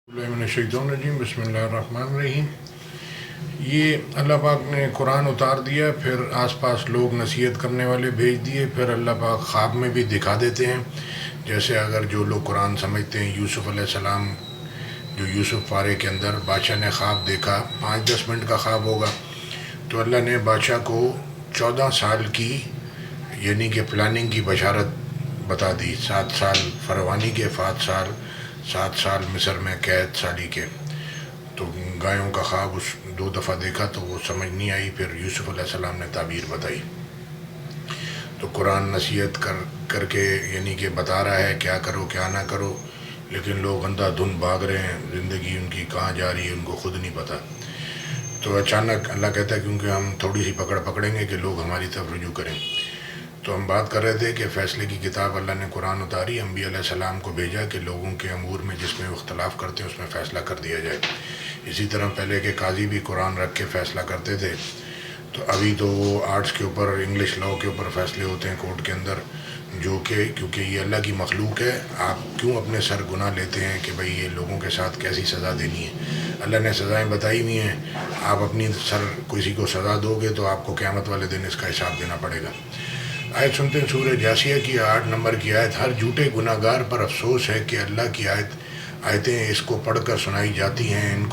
الشیطان بسم اللہ الرحمن الرحیم۔ یہ اللہ پاک نے قرآن اتار دیا، پھر آس پاس لوگ نصیحت کرنے والے بھیج دیے، پھر اللہ پاک خواب میں بھی دکھا دیتے ہیں۔ جیسے اگر جو لوگ قرآن سمجھتے ہیں، یوسف علیہ السلام جو یوسف پارے کے اندر بادشاہ نے خواب دیکھا، 5-10 منٹ کا خواب ہوگا، تو اللہ نے بادشاہ کو 14 سال کی یعنی کہ پلاننگ کی بشارت بتا دی۔ 7 سال فرعونی کے، 7 سال مصر میں قید سالی کے۔ تو گایوں کا خواب اس 2 دفعہ دیکھا تو وہ سمجھ نہیں آئی، پھر یوسف علیہ السلام نے تعبیر بتائی۔ تو قرآن نصیحت کر کے یعنی کہ بتا رہا ہے کیا کرو کیا نہ کرو، لیکن لوگ اندھا دھند بھاگ رہے ہیں، زندگی ان کی کہاں جا رہی ہے ان کو خود نہیں پتہ۔ تو اچانک اللہ کہتا ہے کیونکہ ہم تھوڑی سی پکڑیں گے کہ لوگ ہماری طرف رجوع کریں۔ تو ہم بات کر رہے تھے کہ فیصلے کی کتاب اللہ نے قرآن اتاری، انبیاء علیہ السلام کو بھیجا کہ لوگوں کے امور میں جس میں وہ اختلاف کرتے ہیں اس میں فیصلہ کر دیا جائے۔ اسی طرح پہلے کے قاضی بھی قرآن رکھ کے فیصلہ کرتے تھے، تو ابھی تو وہ آرٹس کے اوپر، انگلش لاء کے اوپر فیصلے ہوتے ہیں کورٹ کے اندر، جو کہ کیونکہ یہ اللہ کی مخلوق ہے، آپ کیوں اپنے سر گناہ لیتے ہیں کہ بھئی یہ لوگوں کے ساتھ کیسی سزا دینی ہے۔ اللہ نے سزائیں بتائی ہوئی ہیں، آپ اپنی سر کسی کو سزا دو گے تو آپ کو قیامت والے دن اس کا حساب دینا پڑے گا۔ آیت سنتے ہیں سورہ جاسیہ کی 8 نمبر کی آیت۔ ہر جھوٹے گناہ گار پر افسوس ہے کہ اللہ کی آیتیں اس کو پڑھ کر سنائی جاتی ہیں، ان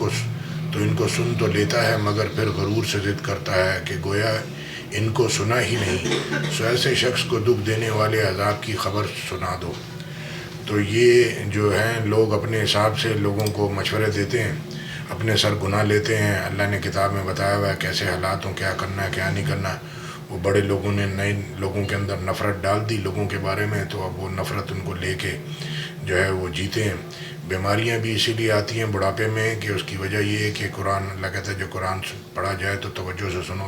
کو سن تو لیتا ہے مگر پھر غرور سے ضد کرتا ہے کہ گویا ان کو سنا ہی نہیں، سو ایسے شخص کو دکھ دینے والے عذاب کی خبر سنا دو۔ تو یہ جو ہیں لوگ اپنے حساب سے لوگوں کو مشورے دیتے ہیں، اپنے سر گناہ لیتے ہیں۔ اللہ نے کتاب میں بتایا ہوا ہے کیسے حالات ہوں، کیا کرنا ہے کیا نہیں کرنا۔ وہ بڑے لوگوں نے نئے لوگوں کے اندر نفرت ڈال دی لوگوں کے بارے میں، تو اب وہ نفرت ان کو لے کے جو ہے وہ جیتے ہیں۔ بیماریاں بھی اسی لیے آتی ہیں بڑھاپے میں کہ اس کی وجہ یہ ہے کہ قرآن، اللہ کہتا ہے جو قرآن پڑھا جائے تو توجہ سے سنو،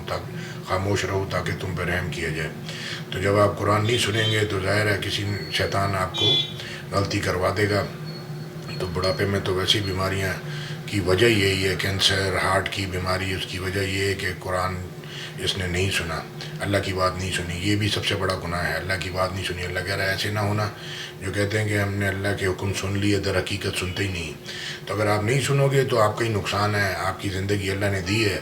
خاموش رہو تاکہ تم پہ رحم کیا جائے۔ تو جب آپ قرآن نہیں سنیں گے تو ظاہر ہے کسی شیطان آپ کو غلطی کروا دے گا۔ تو بڑھاپے میں تو ویسی بیماریاں کی وجہ یہی ہے، کینسر، ہارٹ کی بیماری، اس کی وجہ یہ ہے کہ قرآن اس نے نہیں سنا، اللہ کی بات نہیں سنی۔ یہ بھی سب سے بڑا گناہ ہے، اللہ کی بات نہیں سنی۔ اللہ کہہ رہا ہے ایسے نہ ہونا جو کہتے ہیں کہ ہم نے اللہ کے حکم سن لیے، در حقیقت سنتے ہی نہیں۔ تو اگر آپ نہیں سنو گے تو آپ کا ہی نقصان ہے۔ آپ کی زندگی اللہ نے دی ہے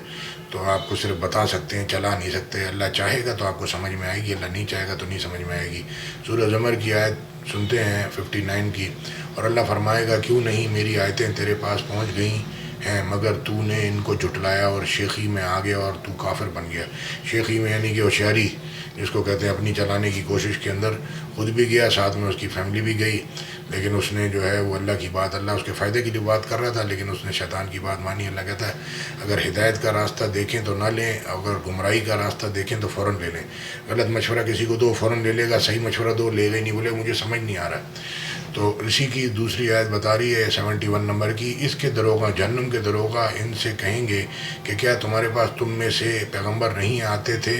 تو آپ کو صرف بتا سکتے ہیں، چلا نہیں سکتے۔ اللہ چاہے گا تو آپ کو سمجھ میں آئے گی، اللہ نہیں چاہے گا تو نہیں سمجھ میں آئے گی۔ سورہ زمر کی آیت سنتے ہیں 59 کی، اور اللہ فرمائے گا کیوں نہیں میری آیتیں تیرے پاس پہنچ گئیں ہیں مگر تو نے ان کو جھٹلایا اور شیخی میں آ گیا اور تو کافر بن گیا۔ شیخی میں یعنی کہ ہوشیاری جس کو کہتے ہیں، اپنی چلانے کی کوشش کے اندر خود بھی گیا، ساتھ میں اس کی فیملی بھی گئی، لیکن اس نے جو ہے وہ اللہ کی بات، اللہ اس کے فائدے کے لیے بات کر رہا تھا لیکن اس نے شیطان کی بات مانی۔ اللہ کہتا ہے اگر ہدایت کا راستہ دیکھیں تو نہ لیں، اگر گمراہی کا راستہ دیکھیں تو فوراً لے لیں۔ غلط مشورہ کسی کو دو فوراً لے لے گا، صحیح مشورہ دو لے گا ہی نہیں، بولے مجھے سمجھ نہیں آ رہا۔ تو اسی کی دوسری آیت بتا رہی ہے 71 نمبر کی، اس کے دروغہ، جہنم کے دروغہ ان سے کہیں گے کہ کیا تمہارے پاس تم میں سے پیغمبر نہیں آتے تھے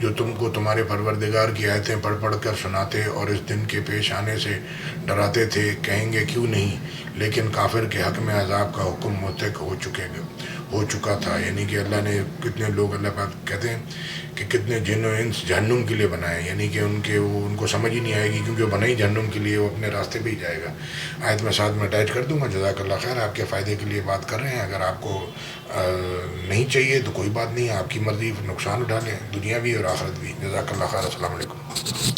جو تم کو تمہارے پروردگار کی آیتیں پڑھ پڑھ کر سناتے اور اس دن کے پیش آنے سے ڈراتے تھے؟ کہیں گے کیوں نہیں، لیکن کافر کے حق میں عذاب کا حکم متعلق ہو چکا تھا۔ یعنی کہ اللہ نے کتنے لوگ، اللہ پاک کہتے ہیں کہ کتنے جن و انس جہنم کے لیے بنائے، یعنی کہ ان کو سمجھ ہی نہیں آئے گی کیونکہ وہ بنائی جہنم کے لیے، وہ اپنے راستے پہ ہی جائے گا۔ آیت میں ساتھ میں اٹیچ کر دوں گا۔ جزاک اللہ خیر، آپ کے فائدے کے لیے بات کر رہے ہیں۔ اگر آپ کو نہیں چاہیے تو کوئی بات نہیں، آپ کی مرضی، نقصان اٹھا لیں دنیاوی اور آخرت بھی۔ جزاک اللہ خیر، السلام علیکم۔